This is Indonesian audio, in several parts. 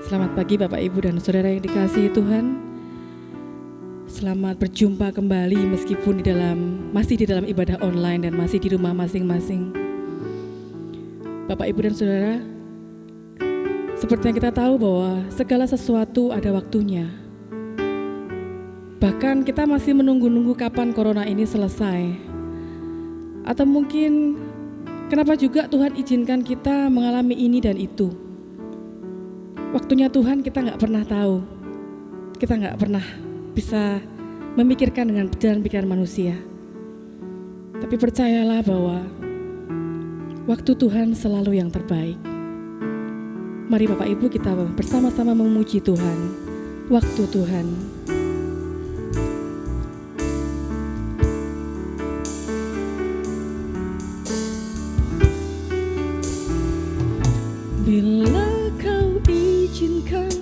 Selamat pagi Bapak Ibu dan Saudara yang dikasihi Tuhan. Selamat berjumpa kembali meskipun masih di dalam ibadah online dan masih di rumah masing-masing. Bapak Ibu dan Saudara, seperti yang kita tahu bahwa segala sesuatu ada waktunya. Bahkan kita masih menunggu-nunggu kapan corona ini selesai. Atau mungkin kenapa juga Tuhan izinkan kita mengalami ini dan itu. Waktunya Tuhan kita gak pernah tahu. Kita gak pernah bisa memikirkan dengan jalan pikiran manusia. Tapi percayalah bahwa waktu Tuhan selalu yang terbaik. Mari Bapak Ibu kita bersama-sama memuji Tuhan. Waktu Tuhan. Bila kau izinkan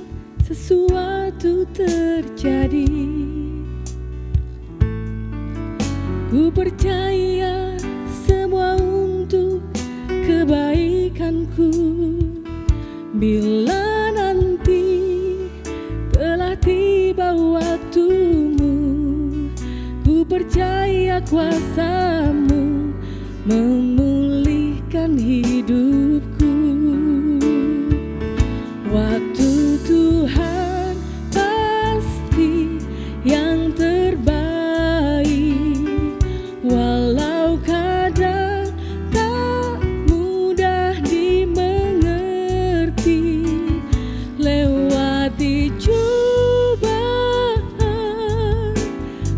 sesuatu terjadi, ku percaya semua untuk kebaikanku. Bila nanti telah tiba waktumu, ku percaya kuasa-Mu memulihkan hidupku. Waktu Tuhan pasti yang terbaik, walau kadang tak mudah dimengerti. Lewati cobaan,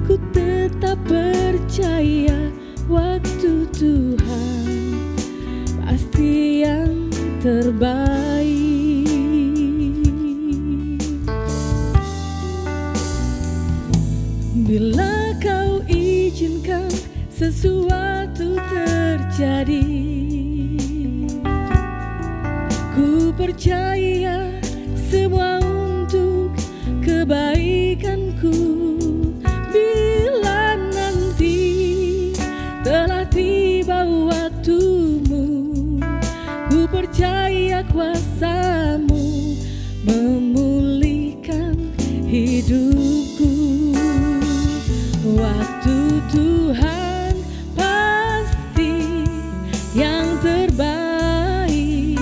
ku tetap percaya waktu Tuhan pasti yang terbaik. Bila kau izinkan sesuatu terjadi, ku percaya semua untuk kebaikanku. Bila nanti telah tiba waktumu, ku percaya kuasa-Mu memulihkan hidupku. Waktu Tuhan pasti yang terbaik,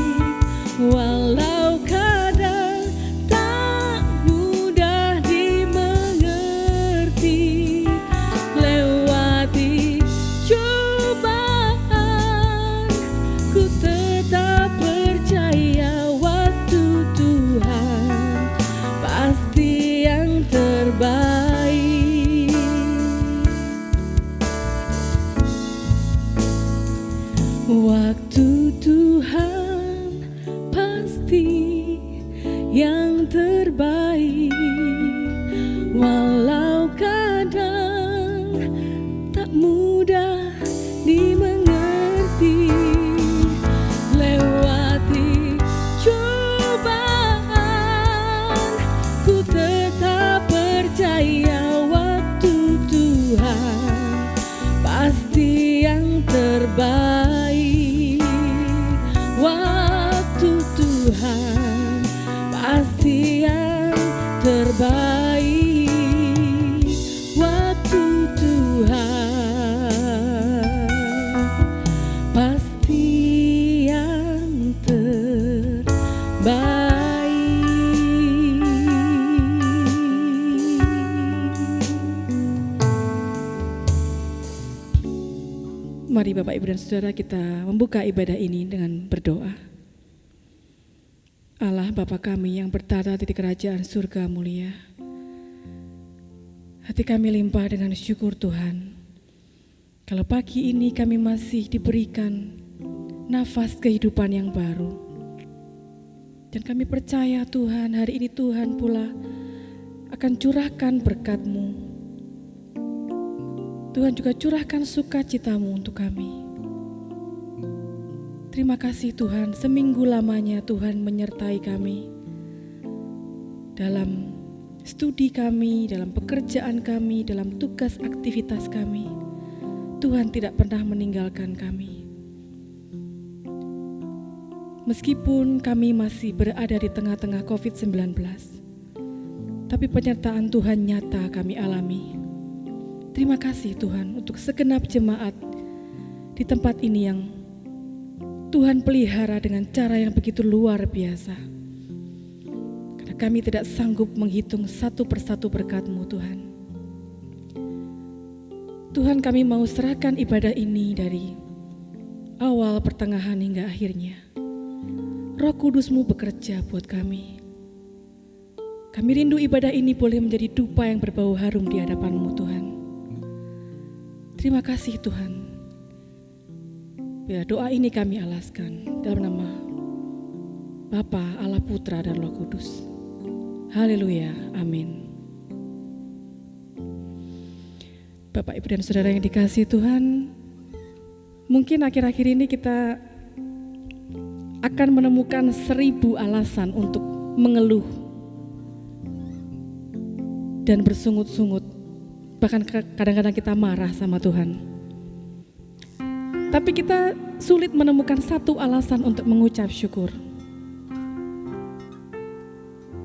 walau kadang tak mudah dimengerti. Lewati cobaan, ku tetap percaya waktu Tuhan pasti yang terbaik. Waktu Tuhan pasti yang terbaik, walau kadang tak mudah dimengerti. Lewati cobaan, ku tetap percaya waktu Tuhan pasti yang terbaik. Waktu Tuhan pasti yang terbaik. Waktu Tuhan pasti yang terbaik. Mari Bapak Ibu dan Saudara kita membuka ibadah ini dengan berdoa. Allah Bapa kami yang bertata di kerajaan surga mulia, hati kami limpah dengan syukur Tuhan. Kalau pagi ini kami masih diberikan nafas kehidupan yang baru. Dan kami percaya Tuhan, hari ini Tuhan pula akan curahkan berkat-Mu. Tuhan juga curahkan sukacita-Mu untuk kami. Terima kasih Tuhan, seminggu lamanya Tuhan menyertai kami dalam studi kami, dalam pekerjaan kami, dalam tugas aktivitas kami. Tuhan tidak pernah meninggalkan kami. Meskipun kami masih berada di tengah-tengah COVID-19, tapi penyertaan Tuhan nyata kami alami. Terima kasih Tuhan untuk segenap jemaat di tempat ini yang Tuhan pelihara dengan cara yang begitu luar biasa. Karena kami tidak sanggup menghitung satu persatu berkat-Mu Tuhan. Tuhan, kami mau serahkan ibadah ini dari awal, pertengahan hingga akhirnya. Roh Kudus-Mu bekerja buat kami. Kami rindu ibadah ini boleh menjadi dupa yang berbau harum di hadapan-Mu Tuhan. Terima kasih Tuhan. Biar doa ini kami alaskan dalam nama Bapa, Allah Putra dan Roh Kudus. Haleluya, amin. Bapak, Ibu, dan Saudara yang dikasihi Tuhan, mungkin akhir-akhir ini kita akan menemukan 1000 alasan untuk mengeluh dan bersungut-sungut. Bahkan kadang-kadang kita marah sama Tuhan. Tapi kita sulit menemukan satu alasan untuk mengucap syukur.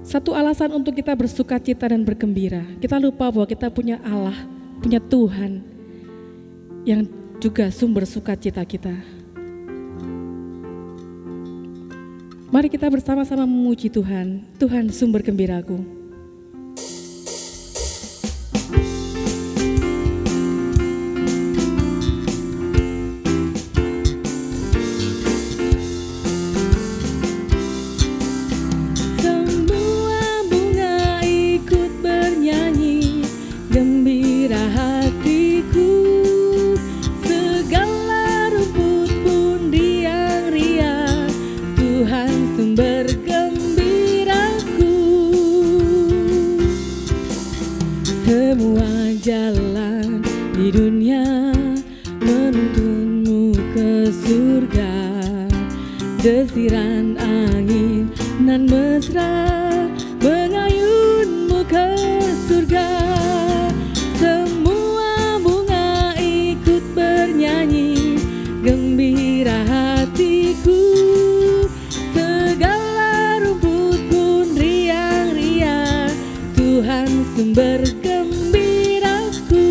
Satu alasan untuk kita bersuka cita dan bergembira. Kita lupa bahwa kita punya Allah, punya Tuhan yang juga sumber sukacita kita. Mari kita bersama-sama memuji Tuhan. Tuhan sumber gembiraku. Semua jalan di dunia menuntunmu ke surga. Desiran angin nan mesra mengayunmu ke surga. Semua bunga ikut bernyanyi, gembira hatiku. Segala rumput pun riang-riang, Tuhan sumber gembiraku.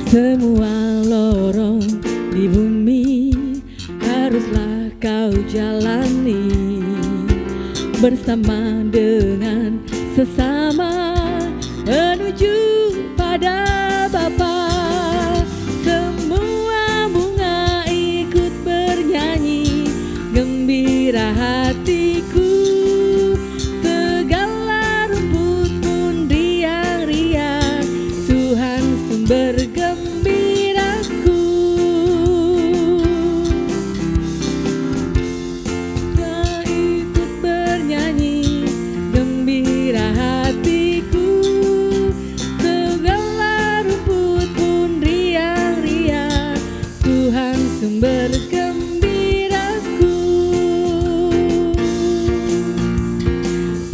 Semua lorong di bumi haruslah kau jalani bersama dengan sesama menuju pada Bapa. Semua bunga ikut bernyanyi, gembira hatiku. Segala rumput pun riang-riang, Tuhan sumber gembiraku. Kau ikut bernyanyi, gembira hatiku. Segala rumput pun riang-riang, Tuhan sumber gembiraku.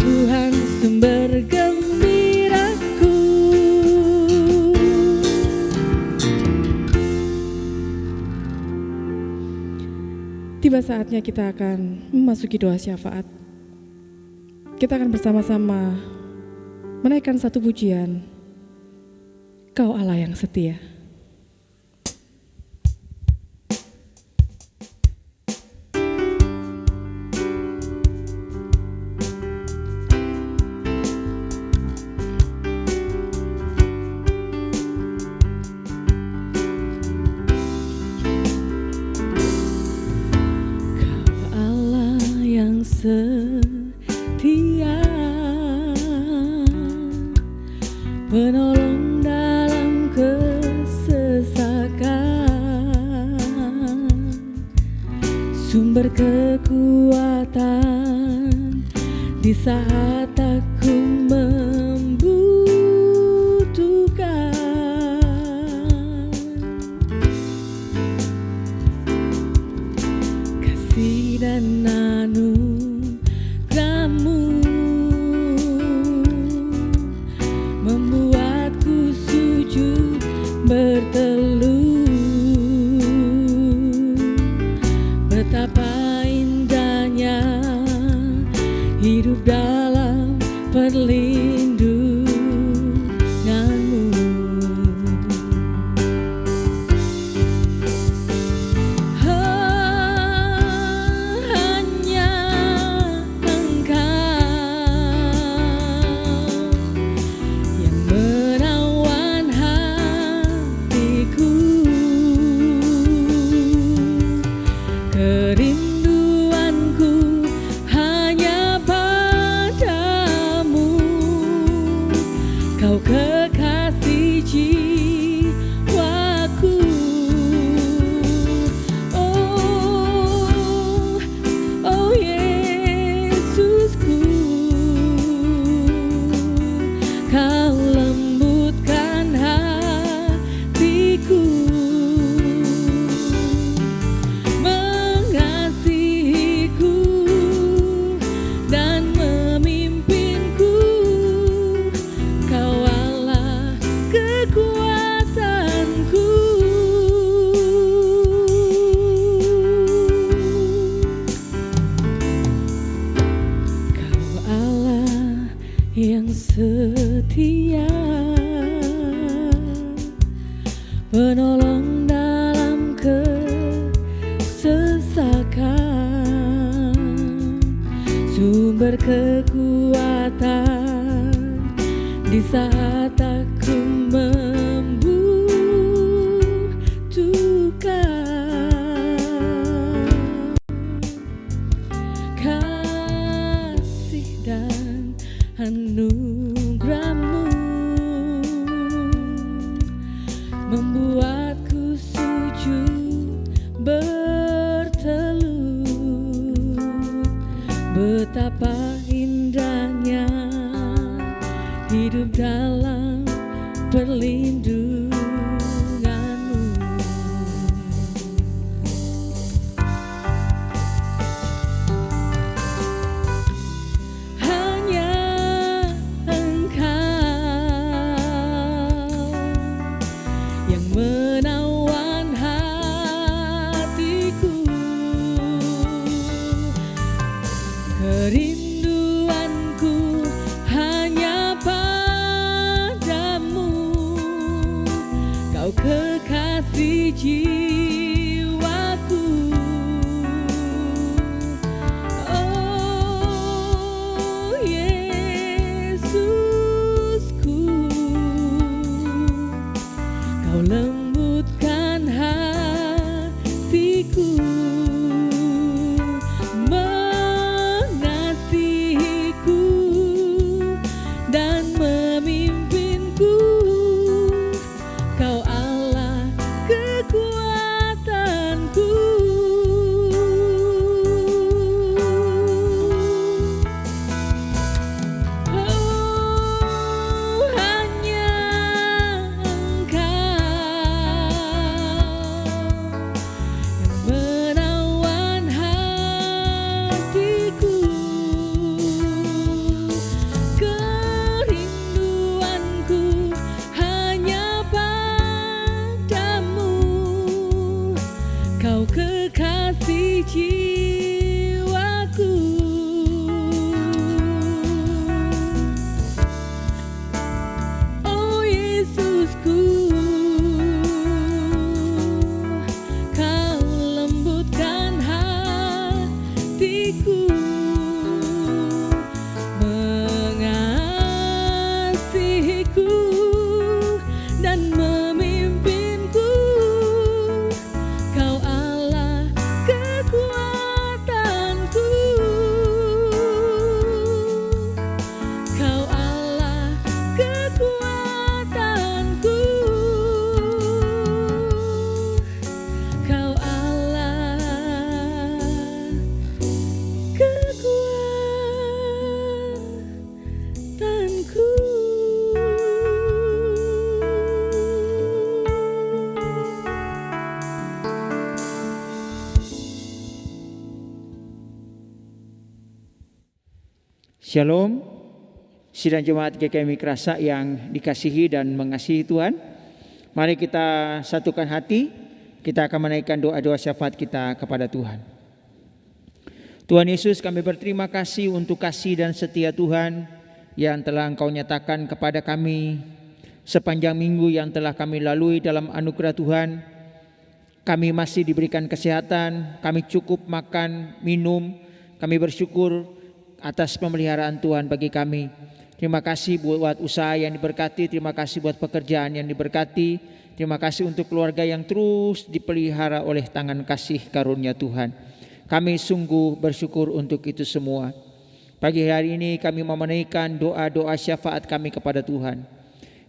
Tuhan sumber gembiraku. Tiba saatnya kita akan memasuki doa syafaat. Kita akan bersama-sama menaikkan satu pujian. Kau Allah yang setia. Kau Allah yang setia, penolong dalam kesesakan, sumber kekuatan di saat aku membutuhkan. Kasih dan anugerah-Mu membuatku sujud berteluh hidup dalam perlindunganmu. Hanya Engkau yang menawan hatiku, kerinduanku hanya padamu, Kau kekasih jiwaku. Oh Yesusku, Kau lembutkan hatiku, mengasihiku dan memimpinku. Kau Allah kekuatanku. Kau Allah yang setia, penolong dalam kesesakan, sumber kekuatan di saat aku membutuhkan. Kasih dan anugerah-Mu membuatku sujud bertelut. Betapa indahnya hidup dalam perlindungan-Mu. Hanya Engkau yang menawan hatiku, kerinduanku hanya padamu, Kau kekasih jiwaku. Oh Yesusku, Kau lembutkan hatiku, mengasihiku dan memimpinku. Kau Allah kekuatanku. Oh, hanya Engkau yang menawan hatiku, kerinduanku hanya padamu, Kau kekasih jiwaku. Oh Yesusku, Kau lembutkan hatiku, mengasihiku dan memimpinku. Kau Allah kekuatanku. Kau Allah kekuatanku. Kau Allah kekuatanku. Shalom, sidang jemaat GKI Mikrasa yang dikasihi dan mengasihi Tuhan. Mari kita satukan hati, kita akan menaikkan doa-doa syafaat kita kepada Tuhan. Tuhan Yesus, kami berterima kasih untuk kasih dan setia Tuhan yang telah Engkau nyatakan kepada kami sepanjang minggu yang telah kami lalui dalam anugerah Tuhan. Kami masih diberikan kesehatan, kami cukup makan, minum. Kami bersyukur atas pemeliharaan Tuhan bagi kami. Terima kasih buat usaha yang diberkati, terima kasih buat pekerjaan yang diberkati, terima kasih untuk keluarga yang terus dipelihara oleh tangan kasih karunia Tuhan. Kami sungguh bersyukur untuk itu semua. Pagi hari ini kami mau menaikkan doa-doa syafaat kami kepada Tuhan.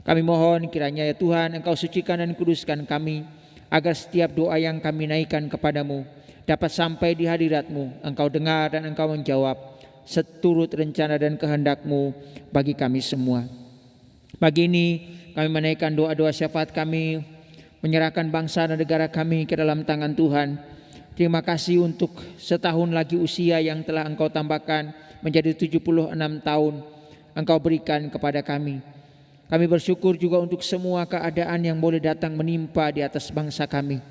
Kami mohon kiranya ya Tuhan, Engkau sucikan dan kuduskan kami, agar setiap doa yang kami naikkan kepadamu dapat sampai di hadirat-Mu. Engkau dengar dan Engkau menjawab seturut rencana dan kehendak-Mu bagi kami semua. Pagi ini kami menaikkan doa-doa syafaat kami, menyerahkan bangsa dan negara kami ke dalam tangan Tuhan. Terima kasih untuk setahun lagi usia yang telah Engkau tambahkan menjadi 76 tahun Engkau berikan kepada kami. Kami bersyukur juga untuk semua keadaan yang boleh datang menimpa di atas bangsa kami.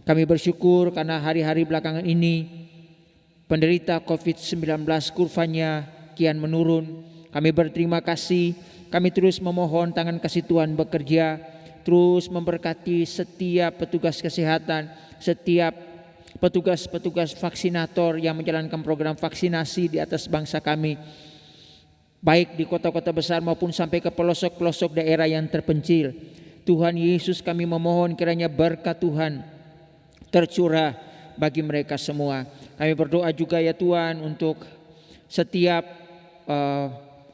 Kami bersyukur karena hari-hari belakangan ini penderita COVID-19 kurvanya kian menurun. Kami berterima kasih, kami terus memohon tangan kasih Tuhan bekerja, terus memberkati setiap petugas kesehatan, setiap petugas-petugas vaksinator yang menjalankan program vaksinasi di atas bangsa kami, baik di kota-kota besar maupun sampai ke pelosok-pelosok daerah yang terpencil. Tuhan Yesus, kami memohon kiranya berkat Tuhan tercurah bagi mereka semua. Kami berdoa juga ya Tuhan untuk setiap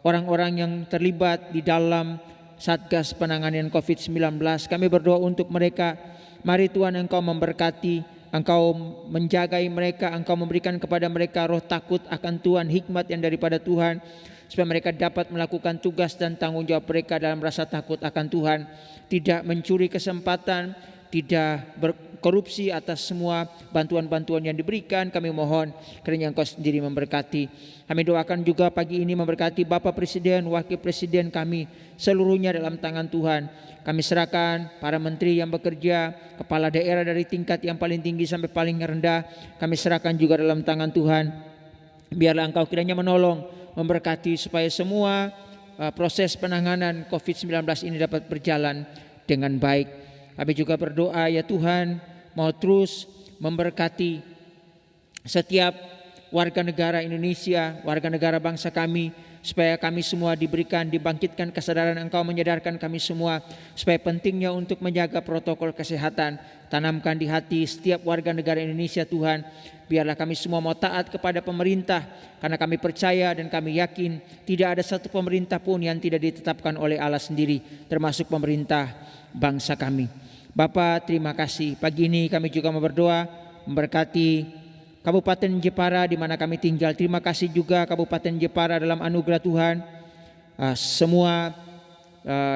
orang-orang yang terlibat di dalam Satgas Penanganan COVID-19. Kami berdoa untuk mereka. Mari Tuhan, Engkau memberkati, Engkau menjagai mereka, Engkau memberikan kepada mereka roh takut akan Tuhan, hikmat yang daripada Tuhan, supaya mereka dapat melakukan tugas dan tanggung jawab mereka dalam rasa takut akan Tuhan, tidak mencuri kesempatan, tidak berkorupsi atas semua bantuan-bantuan yang diberikan. Kami mohon kiranya Engkau sendiri memberkati. Kami doakan juga pagi ini memberkati Bapak Presiden, Wakil Presiden kami, seluruhnya dalam tangan Tuhan. Kami serahkan para menteri yang bekerja, kepala daerah dari tingkat yang paling tinggi sampai paling rendah, kami serahkan juga dalam tangan Tuhan. Biarlah Engkau kiranya menolong, memberkati supaya semua proses penanganan COVID-19 ini dapat berjalan dengan baik. Kami juga berdoa ya Tuhan, mau terus memberkati setiap warga negara Indonesia, warga negara bangsa kami, supaya kami semua dibangkitkan kesadaran Engkau, menyadarkan kami semua supaya pentingnya untuk menjaga protokol kesehatan. Tanamkan di hati setiap warga negara Indonesia Tuhan. Biarlah kami semua mau taat kepada pemerintah, karena kami percaya dan kami yakin tidak ada satu pemerintah pun yang tidak ditetapkan oleh Allah sendiri, termasuk pemerintah bangsa kami. Bapa, terima kasih. Pagi ini kami juga mau berdoa memberkati Kabupaten Jepara di mana kami tinggal. Terima kasih juga Kabupaten Jepara dalam anugerah Tuhan. Semua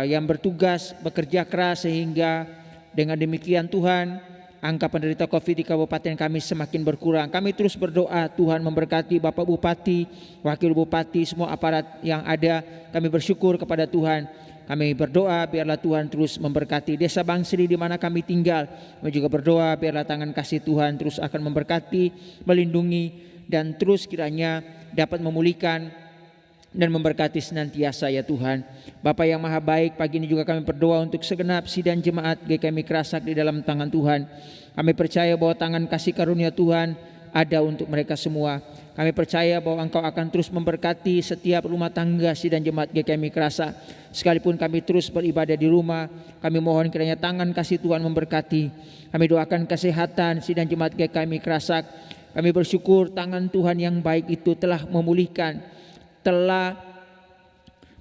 yang bertugas bekerja keras sehingga dengan demikian Tuhan, angka penderita COVID di kabupaten kami semakin berkurang. Kami terus berdoa Tuhan memberkati Bapak Bupati, Wakil Bupati, semua aparat yang ada. Kami bersyukur kepada Tuhan. Kami berdoa biarlah Tuhan terus memberkati Desa Bangsri di mana kami tinggal. Kami juga berdoa biarlah tangan kasih Tuhan terus akan memberkati, melindungi, dan terus kiranya dapat memulihkan dan memberkati senantiasa ya Tuhan. Bapa yang maha baik, pagi ini juga kami berdoa untuk segenap sidang jemaat GKMI Kerasak di dalam tangan Tuhan. Kami percaya bahwa tangan kasih karunia Tuhan ada untuk mereka semua. Kami percaya bahwa Engkau akan terus memberkati setiap rumah tangga sidang jemaat GKMI Kerasak. Sekalipun kami terus beribadah di rumah, kami mohon kiranya tangan kasih Tuhan memberkati. Kami doakan kesehatan sidang jemaat GKMI Kerasak. Kami bersyukur tangan Tuhan yang baik itu telah memulihkan, telah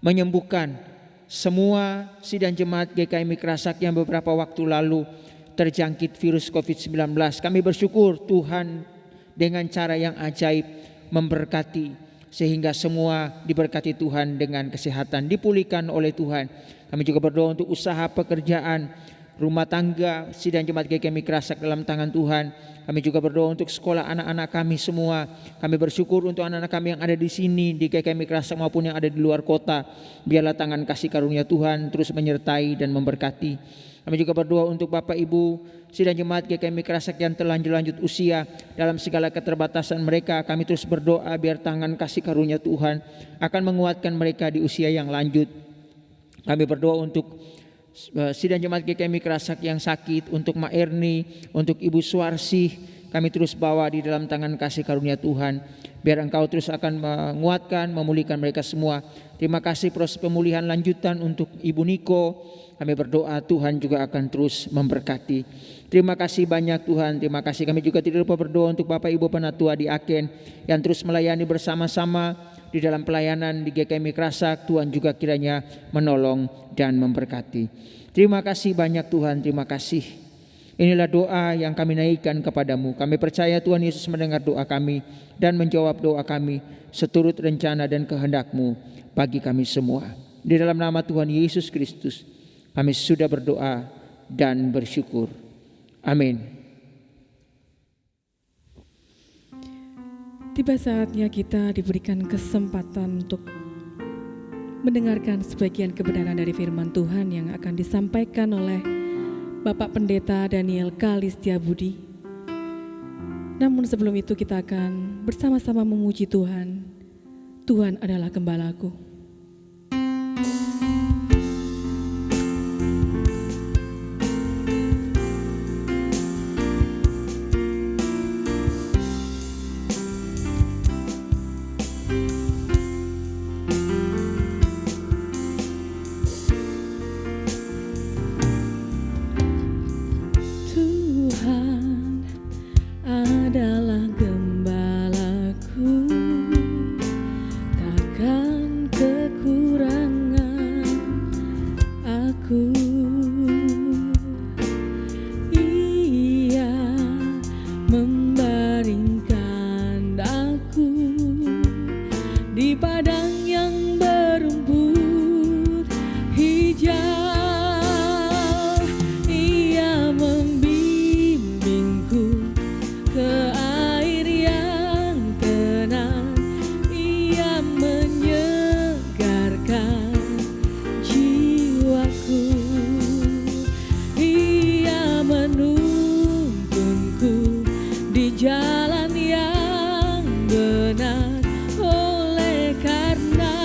menyembuhkan semua sidang jemaat GKMI Kerasak yang beberapa waktu lalu terjangkit virus COVID-19. Kami bersyukur Tuhan dengan cara yang ajaib memberkati, sehingga semua diberkati Tuhan dengan kesehatan, dipulihkan oleh Tuhan. Kami juga berdoa untuk usaha pekerjaan rumah tangga sidang jemaat GKMI Kerasak dalam tangan Tuhan. Kami juga berdoa untuk sekolah anak-anak kami semua. Kami bersyukur untuk anak-anak kami yang ada di sini di GKMI Kerasak maupun yang ada di luar kota. Biarlah tangan kasih karunia Tuhan terus menyertai dan memberkati. Kami juga berdoa untuk Bapak Ibu sidang jemaat GKMI Kerasak yang terlanjut usia dalam segala keterbatasan mereka. Kami terus berdoa biar tangan kasih karunia Tuhan akan menguatkan mereka di usia yang lanjut. Kami berdoa untuk sidang jemaat GKMI Kerasak yang sakit, untuk Ma Erni, untuk Ibu Suarsih, kami terus bawa di dalam tangan kasih karunia Tuhan. Biar Engkau terus akan menguatkan, memulihkan mereka semua. Terima kasih proses pemulihan lanjutan untuk Ibu Niko. Kami berdoa Tuhan juga akan terus memberkati. Terima kasih banyak Tuhan, terima kasih. Kami juga tidak lupa berdoa untuk Bapak Ibu Penatua di Aken yang terus melayani bersama-sama di dalam pelayanan di GKMI Kerasak. Tuhan juga kiranya menolong dan memberkati. Terima kasih banyak Tuhan, terima kasih. Inilah doa yang kami naikkan kepadamu. Kami percaya Tuhan Yesus mendengar doa kami dan menjawab doa kami seturut rencana dan kehendak-Mu bagi kami semua. Di dalam nama Tuhan Yesus Kristus kami sudah berdoa dan bersyukur. Amin. Tiba saatnya kita diberikan kesempatan untuk mendengarkan sebagian kebenaran dari firman Tuhan yang akan disampaikan oleh Bapak Pendeta Daniel K. Listiabudi. Namun sebelum itu kita akan bersama-sama memuji Tuhan. Tuhan adalah gembalaku. Tuhan adalah gembalaku, takkan kekurangan aku. Ia membaringkan aku di padang yang berumput hijau. Ia membimbingku ke air yang tenang. Ia menyegarkan jiwaku. Ia menuntunku di jalan yang benar. Oleh karena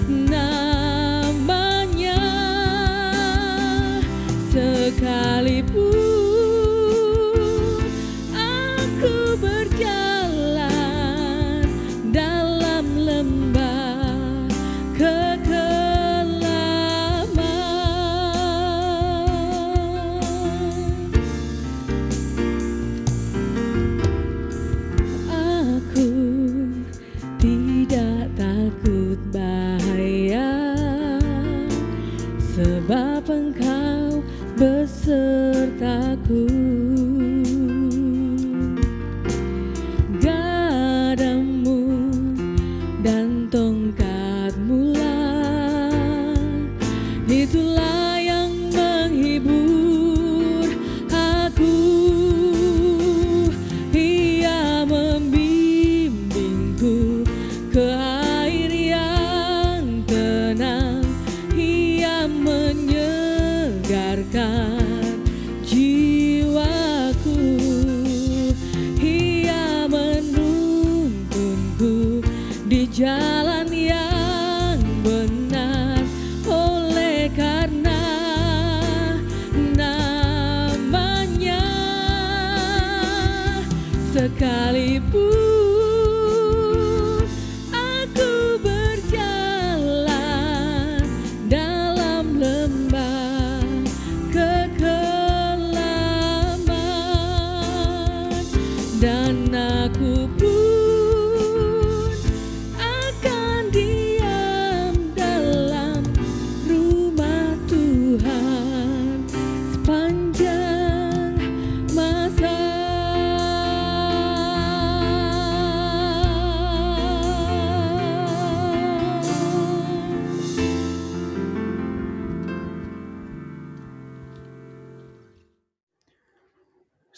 namanya, sekalipun aku berjalan dalam lembah kekelaman, aku tidak takut bahaya, sebab Engkau besertaku. Gadamu dan tongkatmu lah, itulah yang menghibur aku. Ia membimbingku ke air yang tenang. Ia menyegarkan jiwaku. Ia menuntunku di jalan yang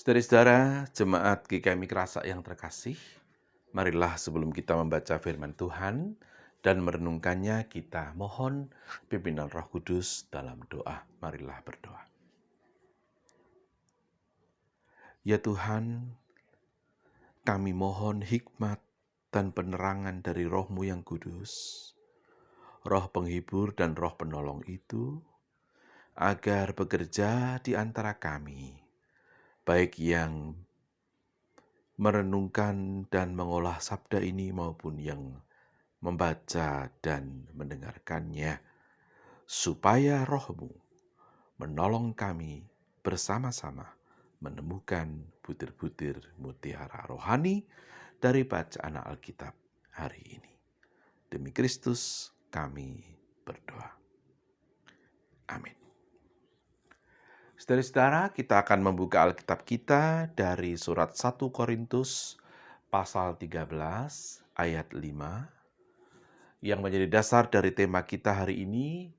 Saudara-saudara, jemaat GKMI Kerasa yang terkasih, marilah sebelum kita membaca firman Tuhan dan merenungkannya, kita mohon pimpinan Roh Kudus dalam doa. Marilah berdoa. Ya Tuhan, kami mohon hikmat dan penerangan dari Roh-Mu yang kudus, Roh penghibur dan Roh penolong itu, agar bekerja di antara kami, baik yang merenungkan dan mengolah sabda ini maupun yang membaca dan mendengarkannya, supaya Roh-Mu menolong kami bersama-sama menemukan butir-butir mutiara rohani dari bacaan Alkitab hari ini. Demi Kristus kami berdoa. Amin. Saudara-saudara, kita akan membuka Alkitab kita dari surat 1 Korintus pasal 13 ayat 5 yang menjadi dasar dari tema kita hari ini,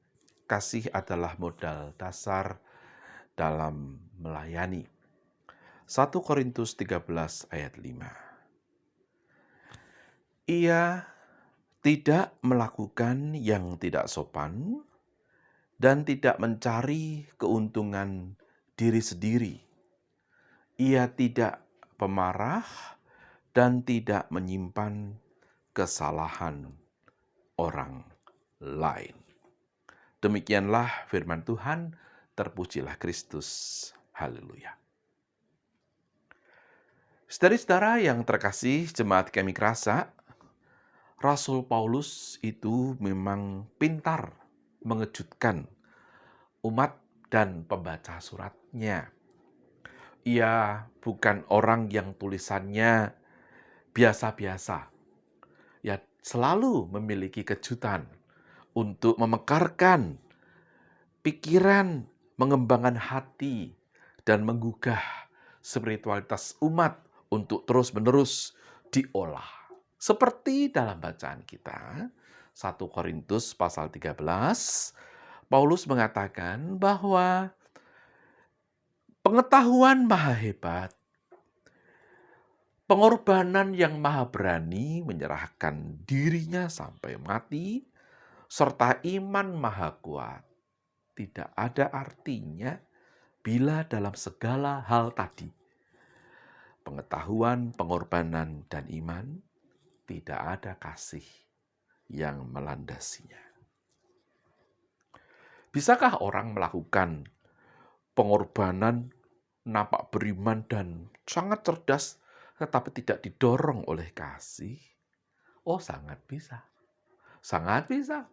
kasih adalah modal dasar dalam melayani. 1 Korintus 13 ayat 5. Ia tidak melakukan yang tidak sopan dan tidak mencari keuntungan diri sendiri. Ia tidak pemarah dan tidak menyimpan kesalahan orang lain. Demikianlah firman Tuhan, terpujilah Kristus. Haleluya. Saudara-saudara yang terkasih jemaat GKMI Kerasa, Rasul Paulus itu memang pintar mengejutkan umat dan pembaca suratnya. Ia bukan orang yang tulisannya biasa-biasa. Ya, selalu memiliki kejutan untuk memekarkan pikiran, mengembangkan hati, dan menggugah spiritualitas umat untuk terus-menerus diolah. Seperti dalam bacaan kita, 1 Korintus pasal 13, Paulus mengatakan bahwa pengetahuan maha hebat, pengorbanan yang maha berani menyerahkan dirinya sampai mati, serta iman maha kuat, tidak ada artinya bila dalam segala hal tadi, pengetahuan, pengorbanan, dan iman, tidak ada kasih yang melandasinya. Bisakah orang melakukan pengorbanan, nampak beriman dan sangat cerdas, tetapi tidak didorong oleh kasih? Oh, sangat bisa. Sangat bisa.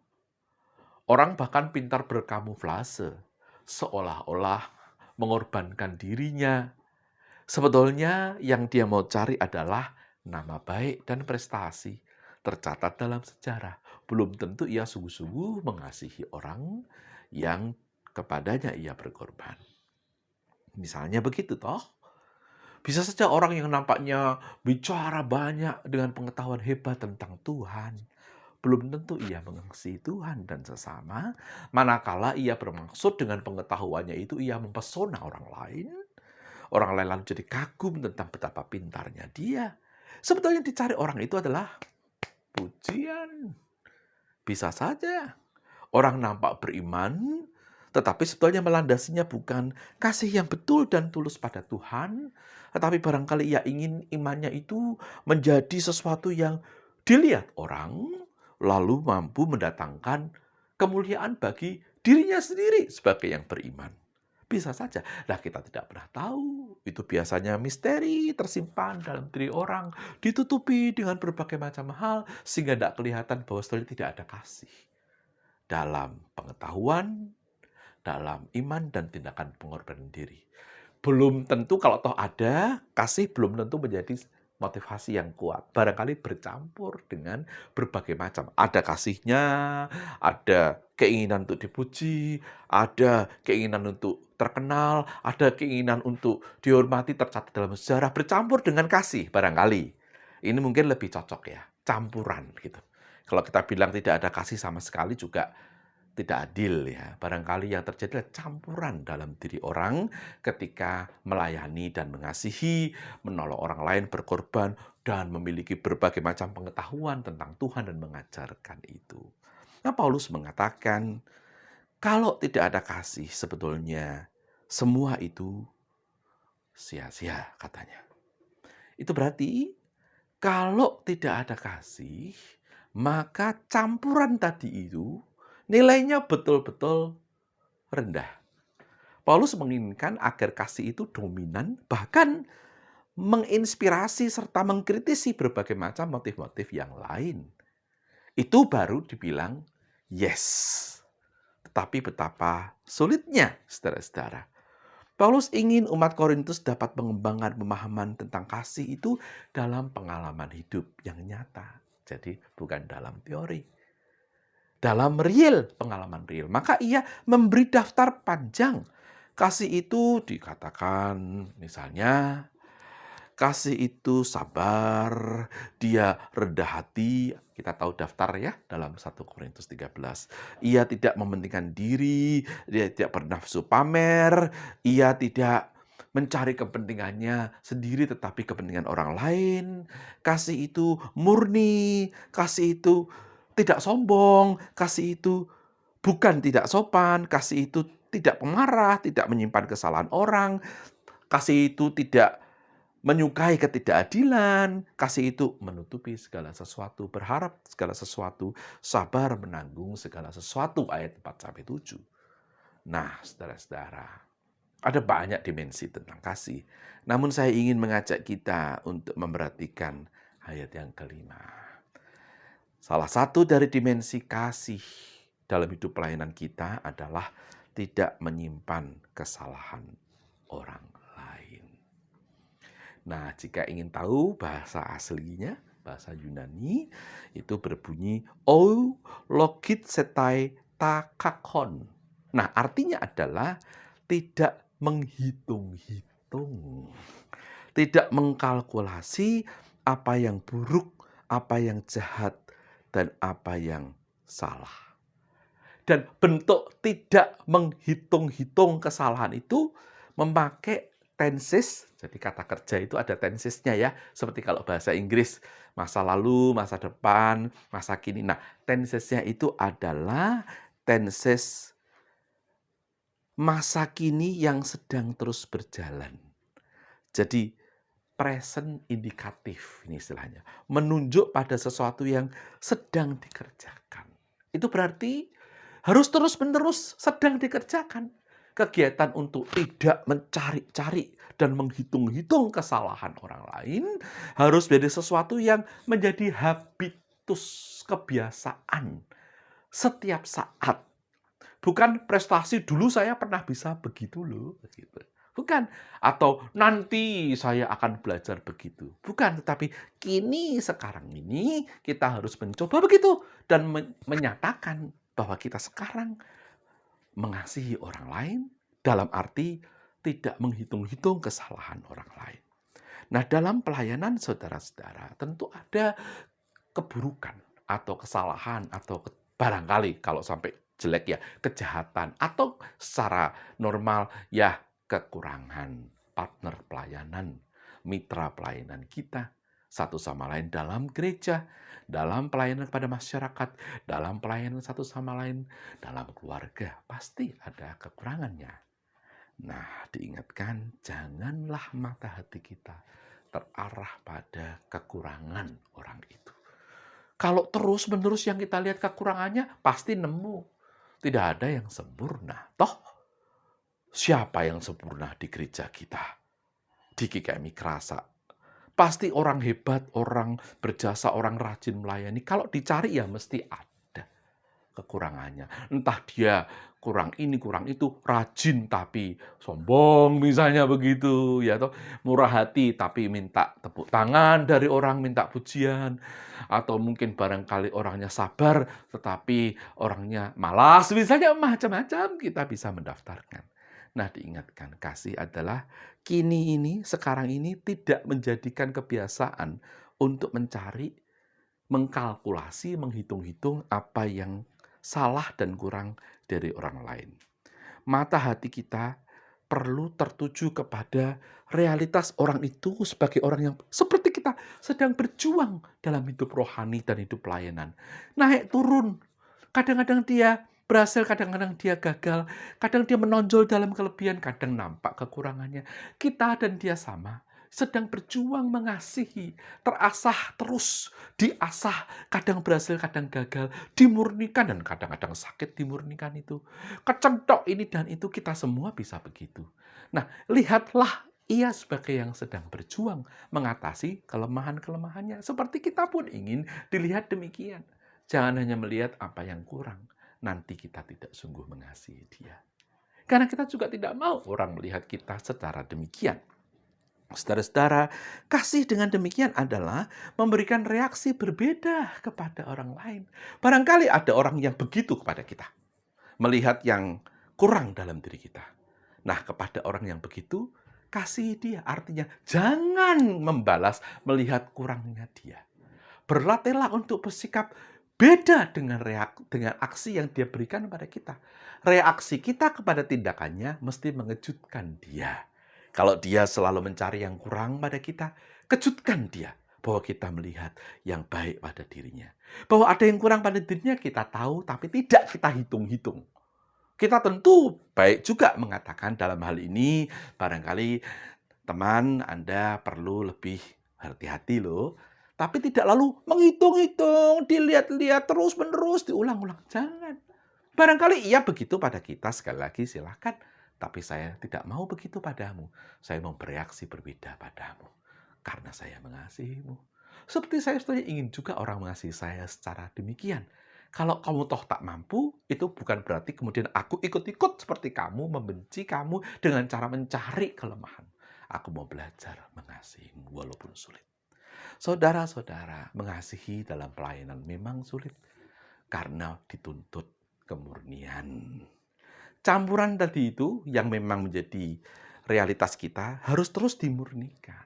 Orang bahkan pintar berkamuflase, seolah-olah mengorbankan dirinya. Sebetulnya yang dia mau cari adalah nama baik dan prestasi tercatat dalam sejarah. Belum tentu ia sungguh-sungguh mengasihi orang yang kepadanya ia berkorban. Misalnya begitu toh. Bisa saja orang yang nampaknya bicara banyak dengan pengetahuan hebat tentang Tuhan, belum tentu ia mengasihi Tuhan dan sesama, manakala ia bermaksud dengan pengetahuannya itu ia mempesona orang lain. Orang lain lalu jadi kagum tentang betapa pintarnya dia. Sebetulnya yang dicari orang itu adalah pujian. Bisa saja orang nampak beriman, tetapi sebetulnya melandasinya bukan kasih yang betul dan tulus pada Tuhan, tetapi barangkali ia ingin imannya itu menjadi sesuatu yang dilihat orang, lalu mampu mendatangkan kemuliaan bagi dirinya sendiri sebagai yang beriman. Bisa saja. Nah, kita tidak pernah tahu. Itu biasanya misteri tersimpan dalam diri orang, ditutupi dengan berbagai macam hal, sehingga tidak kelihatan bahwa sebetulnya tidak ada kasih. Dalam pengetahuan, dalam iman, dan tindakan pengorbanan diri. Belum tentu kalau toh ada, kasih belum tentu menjadi motivasi yang kuat. Barangkali bercampur dengan berbagai macam. Ada kasihnya, ada keinginan untuk dipuji, ada keinginan untuk terkenal, ada keinginan untuk dihormati, tercatat dalam sejarah, bercampur dengan kasih barangkali. Ini mungkin lebih cocok ya, campuran gitu. Kalau kita bilang tidak ada kasih sama sekali juga tidak adil ya. Barangkali yang terjadi adalah campuran dalam diri orang ketika melayani dan mengasihi, menolong orang lain, berkorban, dan memiliki berbagai macam pengetahuan tentang Tuhan dan mengajarkan itu. Nah, Paulus mengatakan, kalau tidak ada kasih sebetulnya semua itu sia-sia katanya. Itu berarti kalau tidak ada kasih, maka campuran tadi itu nilainya betul-betul rendah. Paulus menginginkan agar kasih itu dominan, bahkan menginspirasi serta mengkritisi berbagai macam motif-motif yang lain. Itu baru dibilang yes. Tetapi betapa sulitnya, saudara-saudara. Paulus ingin umat Korintus dapat mengembangkan pemahaman tentang kasih itu dalam pengalaman hidup yang nyata. Jadi bukan dalam teori. Dalam real, pengalaman real. Maka ia memberi daftar panjang. Kasih itu dikatakan misalnya, kasih itu sabar, dia rendah hati. Kita tahu daftar ya dalam 1 Korintus 13. Ia tidak mementingkan diri, dia tidak bernafsu pamer, ia tidak mencari kepentingannya sendiri tetapi kepentingan orang lain. Kasih itu murni, kasih itu tidak sombong, kasih itu bukan tidak sopan, kasih itu tidak pemarah, tidak menyimpan kesalahan orang, kasih itu tidak menyukai ketidakadilan, kasih itu menutupi segala sesuatu, berharap segala sesuatu, sabar menanggung segala sesuatu, ayat 4-7. Nah, saudara-saudara, ada banyak dimensi tentang kasih. Namun saya ingin mengajak kita untuk memperhatikan ayat yang kelima. Salah satu dari dimensi kasih dalam hidup pelayanan kita adalah tidak menyimpan kesalahan orang lain. Nah, jika ingin tahu bahasa aslinya, bahasa Yunani, itu berbunyi ou logitsetai takakon. Nah, artinya adalah tidak menghitung-hitung, tidak mengkalkulasi apa yang buruk, apa yang jahat, dan apa yang salah. Dan bentuk tidak menghitung-hitung kesalahan itu memakai tenses. Jadi kata kerja itu ada tensesnya ya. Seperti kalau bahasa Inggris, masa lalu, masa depan, masa kini. Nah, tensesnya itu adalah tenses masa kini yang sedang terus berjalan. Jadi present indikatif ini istilahnya. Menunjuk pada sesuatu yang sedang dikerjakan. Itu berarti harus terus-menerus sedang dikerjakan. Kegiatan untuk tidak mencari-cari dan menghitung-hitung kesalahan orang lain harus menjadi sesuatu yang menjadi habitus, kebiasaan setiap saat. Bukan prestasi dulu saya pernah bisa begitu loh, begitu. Bukan. Atau nanti saya akan belajar begitu. Bukan, tetapi kini, sekarang ini kita harus mencoba begitu. Dan menyatakan bahwa kita sekarang mengasihi orang lain dalam arti tidak menghitung-hitung kesalahan orang lain. Nah, dalam pelayanan saudara-saudara tentu ada keburukan atau kesalahan atau barangkali kalau sampai jelek ya kejahatan atau secara normal ya kekurangan partner pelayanan, mitra pelayanan kita satu sama lain dalam gereja, dalam pelayanan kepada masyarakat, dalam pelayanan satu sama lain, dalam keluarga, pasti ada kekurangannya. Nah, diingatkan, janganlah mata hati kita terarah pada kekurangan orang itu. Kalau terus-menerus yang kita lihat kekurangannya, pasti nemu. Tidak ada yang sempurna. Toh, siapa yang sempurna di gereja kita? Di GKMI Kerasa. Pasti orang hebat, orang berjasa, orang rajin melayani. Kalau dicari ya mesti ada kekurangannya. Entah dia kurang ini, kurang itu, rajin tapi sombong misalnya begitu. Ya, toh murah hati tapi minta tepuk tangan dari orang, minta pujian. Atau mungkin barangkali orangnya sabar tetapi orangnya malas. Misalnya macam-macam kita bisa mendaftarkan. Nah, diingatkan, kasih adalah kini ini, sekarang ini tidak menjadikan kebiasaan untuk mencari, mengkalkulasi, menghitung-hitung apa yang salah dan kurang dari orang lain. Mata hati kita perlu tertuju kepada realitas orang itu sebagai orang yang seperti kita sedang berjuang dalam hidup rohani dan hidup pelayanan. Naik turun. Kadang-kadang dia berhasil, kadang-kadang dia gagal, kadang dia menonjol dalam kelebihan, kadang nampak kekurangannya. Kita dan dia sama, sedang berjuang mengasihi, terasah terus, diasah, kadang berhasil, kadang gagal, dimurnikan, dan kadang-kadang sakit dimurnikan itu. Kecentok ini dan itu, kita semua bisa begitu. Nah, lihatlah ia sebagai yang sedang berjuang mengatasi kelemahan-kelemahannya. Seperti kita pun ingin dilihat demikian. Jangan hanya melihat apa yang kurang. Nanti kita tidak sungguh mengasihi dia. Karena kita juga tidak mau orang melihat kita secara demikian. Saudara-saudara, kasih dengan demikian adalah memberikan reaksi berbeda kepada orang lain. Barangkali ada orang yang begitu kepada kita, melihat yang kurang dalam diri kita. Nah, kepada orang yang begitu, kasih dia. Artinya, jangan membalas melihat kurangnya dia. Berlatihlah untuk bersikap beda dengan aksi yang dia berikan kepada kita. Reaksi kita kepada tindakannya mesti mengejutkan dia. Kalau dia selalu mencari yang kurang pada kita, kejutkan dia bahwa kita melihat yang baik pada dirinya. Bahwa ada yang kurang pada dirinya kita tahu, tapi tidak kita hitung-hitung. Kita tentu baik juga mengatakan dalam hal ini, barangkali teman Anda perlu lebih hati-hati loh. Tapi tidak lalu menghitung-hitung, dilihat-lihat terus-menerus, diulang-ulang. Jangan. Barangkali ia begitu pada kita, sekali lagi silakan. Tapi saya tidak mau begitu padamu. Saya mau bereaksi berbeda padamu. Karena saya mengasihimu. Seperti saya sebenarnya ingin juga orang mengasihi saya secara demikian. Kalau kamu toh tak mampu, itu bukan berarti kemudian aku ikut-ikut seperti kamu, membenci kamu dengan cara mencari kelemahan. Aku mau belajar mengasihimu walaupun sulit. Saudara-saudara, mengasihi dalam pelayanan memang sulit karena dituntut kemurnian. Campuran tadi itu yang memang menjadi realitas kita harus terus dimurnikan.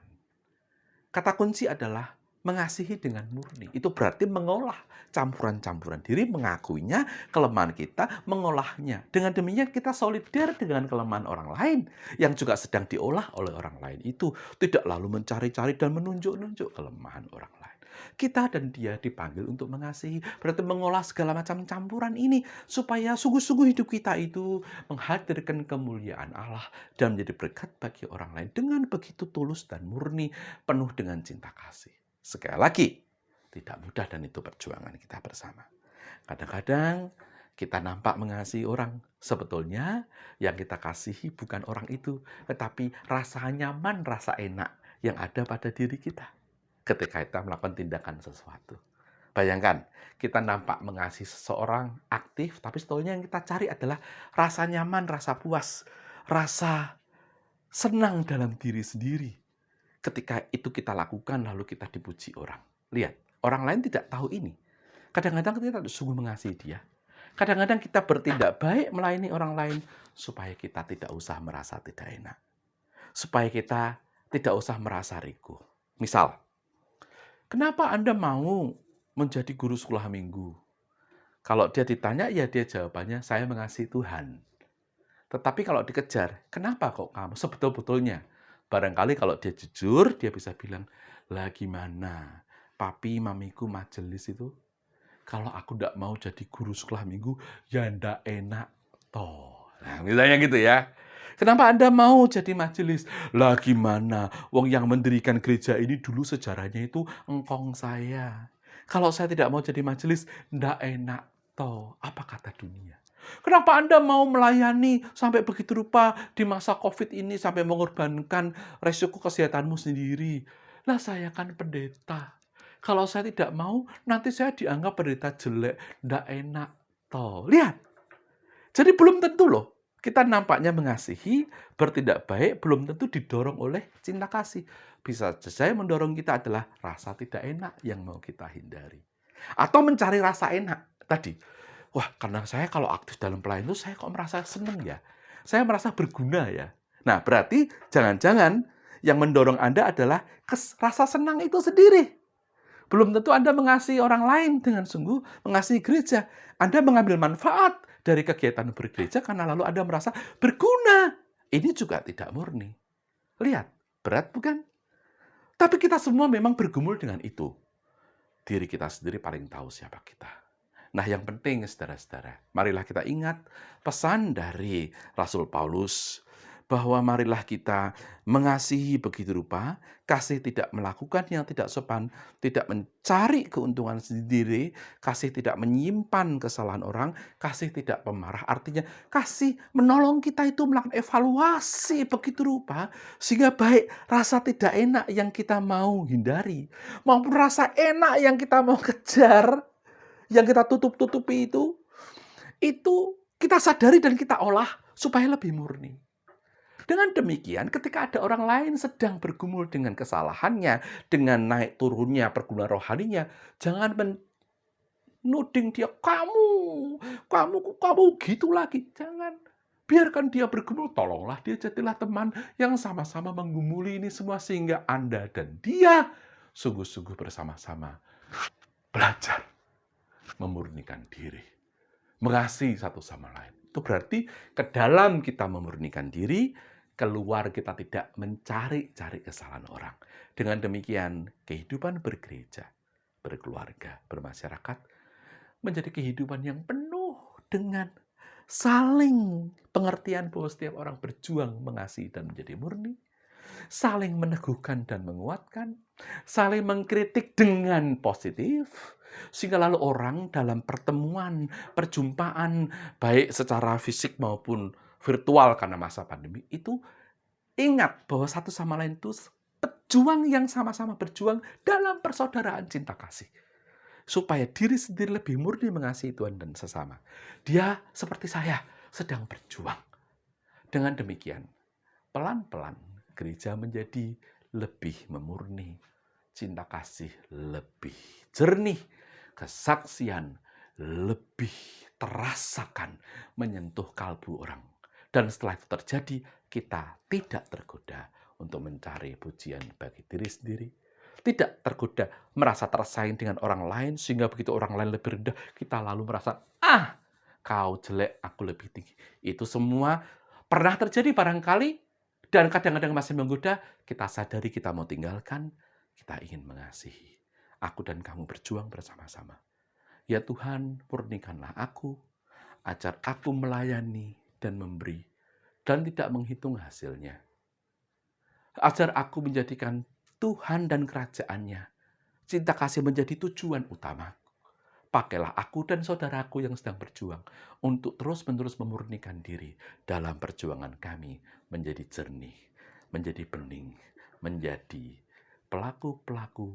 Kata kunci adalah mengasihi dengan murni. Itu berarti mengolah campuran-campuran diri, mengakuinya, kelemahan kita, mengolahnya. Dengan demikian kita solidar dengan kelemahan orang lain yang juga sedang diolah oleh orang lain itu. Tidak lalu mencari-cari dan menunjuk-nunjuk kelemahan orang lain. Kita dan dia dipanggil untuk mengasihi, berarti mengolah segala macam campuran ini supaya sungguh-sungguh hidup kita itu menghadirkan kemuliaan Allah dan menjadi berkat bagi orang lain dengan begitu tulus dan murni, penuh dengan cinta kasih. Sekali lagi, tidak mudah dan itu perjuangan kita bersama. Kadang-kadang kita nampak mengasihi orang. Sebetulnya yang kita kasihi bukan orang itu, tetapi rasa nyaman, rasa enak yang ada pada diri kita ketika kita melakukan tindakan sesuatu. Bayangkan, kita nampak mengasihi seseorang aktif, tapi sebetulnya yang kita cari adalah rasa nyaman, rasa puas, rasa senang dalam diri sendiri. Ketika itu kita lakukan, lalu kita dipuji orang. Lihat, orang lain tidak tahu ini. Kadang-kadang kita sungguh mengasihi dia. Kadang-kadang kita bertindak baik melayani orang lain, supaya kita tidak usah merasa tidak enak. Supaya kita tidak usah merasa riku. Misal, kenapa Anda mau menjadi guru sekolah minggu? Kalau dia ditanya, ya dia jawabannya, saya mengasihi Tuhan. Tetapi kalau dikejar, kenapa kok kamu sebetul-betulnya? Barangkali kalau dia jujur, dia bisa bilang, lah gimana, papi, mamiku majelis itu, kalau aku ndak mau jadi guru sekolah minggu, ya ndak enak toh. Nah, misalnya gitu ya. Kenapa Anda mau jadi majelis? Lah gimana, wong yang mendirikan gereja ini dulu sejarahnya itu engkong saya. Kalau saya tidak mau jadi majelis, ndak enak toh. Apa kata dunia? Kenapa Anda mau melayani sampai begitu rupa di masa COVID ini sampai mengorbankan resiko kesehatanmu sendiri? Lah saya kan pendeta. Kalau saya tidak mau, nanti saya dianggap pendeta jelek, ndak enak. Toh, lihat. Jadi belum tentu loh. Kita nampaknya mengasihi, bertindak baik, belum tentu didorong oleh cinta kasih. Bisa saja mendorong kita adalah rasa tidak enak yang mau kita hindari. Atau mencari rasa enak. Tadi, wah, karena saya kalau aktif dalam pelayanan itu saya kok merasa senang ya. Saya merasa berguna ya. Nah, berarti jangan-jangan yang mendorong Anda adalah rasa senang itu sendiri. Belum tentu Anda mengasihi orang lain dengan sungguh mengasihi gereja. Anda mengambil manfaat dari kegiatan bergereja karena lalu Anda merasa berguna. Ini juga tidak murni. Lihat, berat bukan? Tapi kita semua memang bergumul dengan itu. Diri kita sendiri paling tahu siapa kita. Nah, yang penting, saudara-saudara, marilah kita ingat pesan dari Rasul Paulus bahwa marilah kita mengasihi begitu rupa, kasih tidak melakukan yang tidak sopan, tidak mencari keuntungan sendiri, kasih tidak menyimpan kesalahan orang, kasih tidak pemarah. Artinya, kasih menolong kita itu melakukan evaluasi begitu rupa, sehingga baik rasa tidak enak yang kita mau hindari, maupun rasa enak yang kita mau kejar, yang kita tutup-tutupi itu kita sadari dan kita olah supaya lebih murni. Dengan demikian, ketika ada orang lain sedang bergumul dengan kesalahannya, dengan naik turunnya pergumulan rohaninya, jangan menuding dia, kamu gitu lagi. Jangan. Biarkan dia bergumul, tolonglah dia jadilah teman yang sama-sama menggumuli ini semua, sehingga Anda dan dia sungguh-sungguh bersama-sama belajar memurnikan diri, mengasihi satu sama lain. Itu berarti ke dalam kita memurnikan diri, keluar kita tidak mencari-cari kesalahan orang. Dengan demikian, kehidupan bergereja, berkeluarga, bermasyarakat menjadi kehidupan yang penuh dengan saling pengertian bahwa setiap orang berjuang mengasihi dan menjadi murni, saling meneguhkan dan menguatkan, saling mengkritik dengan positif, sehingga lalu orang dalam pertemuan, perjumpaan, baik secara fisik maupun virtual karena masa pandemi itu, ingat bahwa satu sama lain itu pejuang yang sama-sama berjuang dalam persaudaraan cinta kasih. Supaya diri sendiri lebih murni mengasihi Tuhan dan sesama. Dia seperti saya sedang berjuang. Dengan demikian, pelan-pelan gereja menjadi lebih memurni, cinta kasih lebih jernih, kesaksian lebih terasakan menyentuh kalbu orang. Dan setelah itu terjadi, kita tidak tergoda untuk mencari pujian bagi diri sendiri, tidak tergoda merasa tersaing dengan orang lain, sehingga begitu orang lain lebih rendah, kita lalu merasa, kau jelek, aku lebih tinggi. Itu semua pernah terjadi barangkali, dan kadang-kadang masih menggoda. Kita sadari kita mau tinggalkan, kita ingin mengasihi. Aku dan kamu berjuang bersama-sama. Ya Tuhan, murnikanlah aku, ajar aku melayani dan memberi, dan tidak menghitung hasilnya. Ajar aku menjadikan Tuhan dan kerajaannya, cinta kasih menjadi tujuan utamaku. Pakailah aku dan saudaraku yang sedang berjuang untuk terus-menerus memurnikan diri dalam perjuangan kami menjadi jernih, menjadi bening, menjadi pelaku-pelaku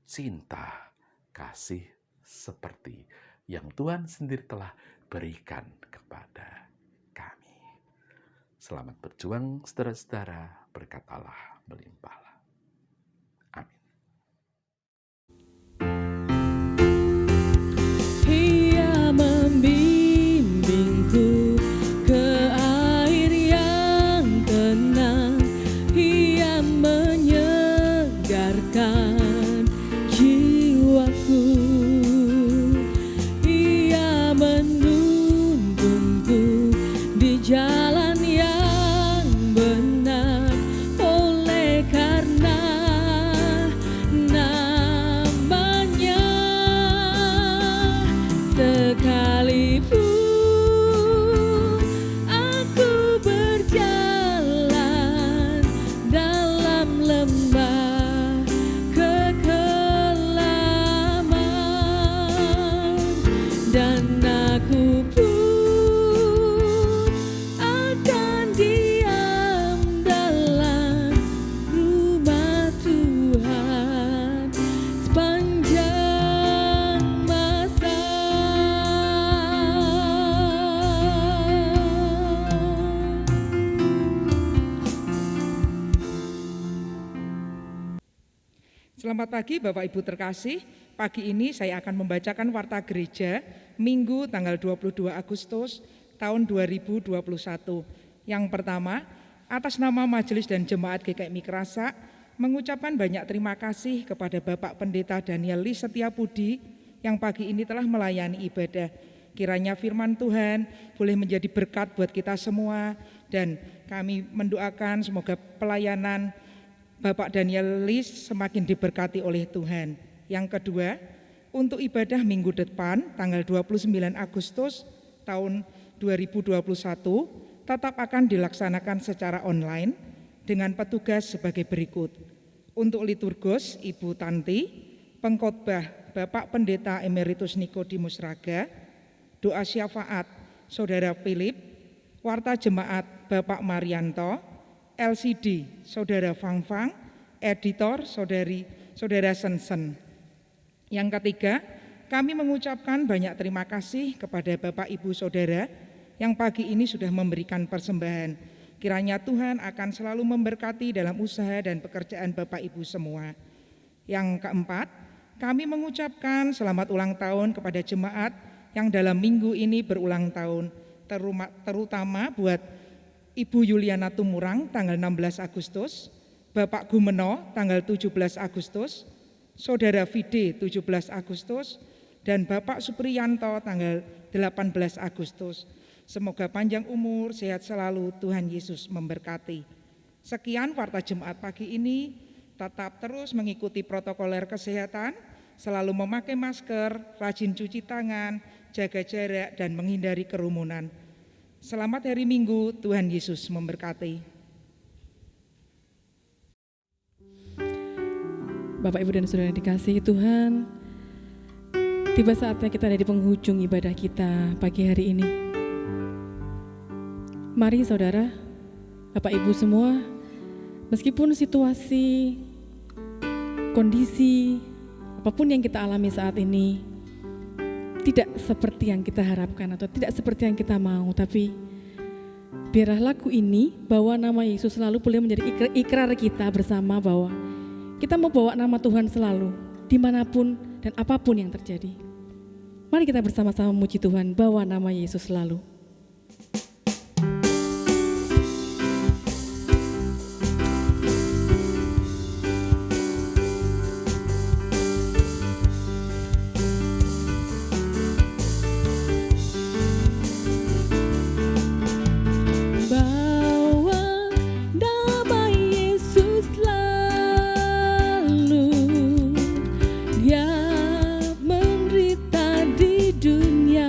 cinta kasih seperti yang Tuhan sendiri telah berikan kepada kami. Selamat berjuang, saudara-saudara, berkat Allah melimpahlah. Amin. Ia membimbingku ke air yang tenang, Ia menyegarkan jiwaku, Ia menuntunku di jalan yang benar, oleh karena namanya. Sekalipun aku berjalan dalam lembah kekelaman, dan aku pun akan diam dalam rumah Tuhan sepanjang masa. Selamat pagi Bapak Ibu terkasih. Pagi ini saya akan membacakan warta gereja Minggu tanggal 22 Agustus tahun 2021. Yang pertama, atas nama Majelis dan Jemaat GKI Mikrasa, mengucapkan banyak terima kasih kepada Bapak Pendeta Daniel Lee Setiabudi yang pagi ini telah melayani ibadah. Kiranya firman Tuhan boleh menjadi berkat buat kita semua, dan kami mendoakan semoga pelayanan Bapak Daniel Lee semakin diberkati oleh Tuhan. Yang kedua, untuk ibadah minggu depan tanggal 29 Agustus tahun 2021 tetap akan dilaksanakan secara online dengan petugas sebagai berikut. Untuk liturgos, Ibu Tanti, pengkhotbah Bapak Pendeta Emeritus Nikodemus Raga, doa syafaat Saudara Philip, warta jemaat Bapak Marianto, LCD Saudara Fangfang, editor Saudara Sensen. Yang ketiga, kami mengucapkan banyak terima kasih kepada Bapak Ibu Saudara yang pagi ini sudah memberikan persembahan. Kiranya Tuhan akan selalu memberkati dalam usaha dan pekerjaan Bapak Ibu semua. Yang keempat, kami mengucapkan selamat ulang tahun kepada jemaat yang dalam minggu ini berulang tahun, terutama buat Ibu Yuliana Tumurang tanggal 16 Agustus, Bapak Gumeno tanggal 17 Agustus, Saudara Vide 17 Agustus, dan Bapak Supriyanto tanggal 18 Agustus. Semoga panjang umur, sehat selalu, Tuhan Yesus memberkati. Sekian warta Jemaat pagi ini, tetap terus mengikuti protokoler kesehatan, selalu memakai masker, rajin cuci tangan, jaga jarak, dan menghindari kerumunan. Selamat hari Minggu, Tuhan Yesus memberkati. Bapak, Ibu, dan Saudara yang dikasihi Tuhan, tiba saatnya kita ada di penghujung ibadah kita pagi hari ini. Mari saudara, Bapak Ibu semua, meskipun situasi, kondisi, apapun yang kita alami saat ini tidak seperti yang kita harapkan atau tidak seperti yang kita mau, tapi biarlah lagu ini bawa nama Yesus selalu boleh menjadi ikrar kita bersama bahwa kita mau bawa nama Tuhan selalu, dimanapun dan apapun yang terjadi. Mari kita bersama-sama memuji Tuhan, bawa nama Yesus selalu. Dia menderita di dunia.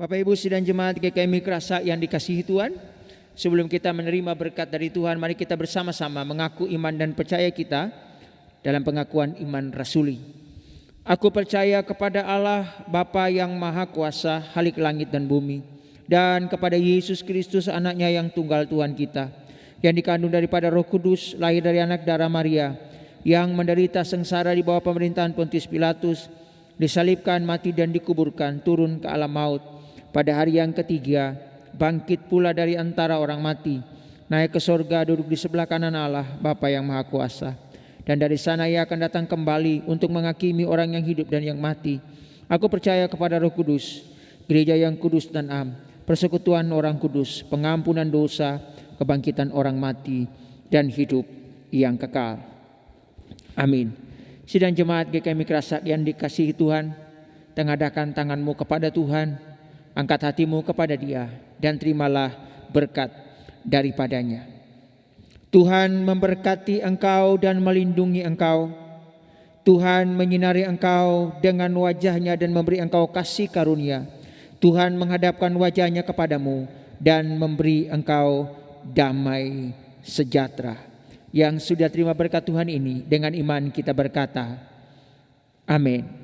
Bapak Ibu sidang jemaat GKMI Kerasa yang dikasihi Tuhan, sebelum kita menerima berkat dari Tuhan, mari kita bersama-sama mengaku iman dan percaya kita dalam pengakuan iman rasuli. Aku percaya kepada Allah Bapa yang Maha Kuasa, Khalik langit dan bumi, dan kepada Yesus Kristus anaknya yang tunggal Tuhan kita, yang dikandung daripada Roh Kudus, lahir dari anak darah Maria, yang menderita sengsara di bawah pemerintahan Pontius Pilatus, disalibkan, mati dan dikuburkan, turun ke alam maut, pada hari yang ketiga bangkit pula dari antara orang mati, naik ke sorga, duduk di sebelah kanan Allah Bapa yang Maha Kuasa, dan dari sana Ia akan datang kembali untuk menghakimi orang yang hidup dan yang mati. Aku percaya kepada Roh Kudus, gereja yang kudus dan am, persekutuan orang kudus, pengampunan dosa, kebangkitan orang mati, dan hidup yang kekal. Amin. Sidang jemaat GKMI Kerasa yang dikasihi Tuhan, tengadahkan tanganmu kepada Tuhan, angkat hatimu kepada Dia, dan terimalah berkat daripadanya. Tuhan memberkati engkau dan melindungi engkau. Tuhan menyinari engkau dengan wajah-Nya dan memberi engkau kasih karunia. Tuhan menghadapkan wajah-Nya kepadamu dan memberi engkau damai sejahtera. Yang sudah terima berkat Tuhan ini, dengan iman kita berkata, amin.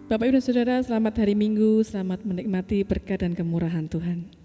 Bapak Ibu dan Saudara, selamat hari Minggu, selamat menikmati berkat dan kemurahan Tuhan.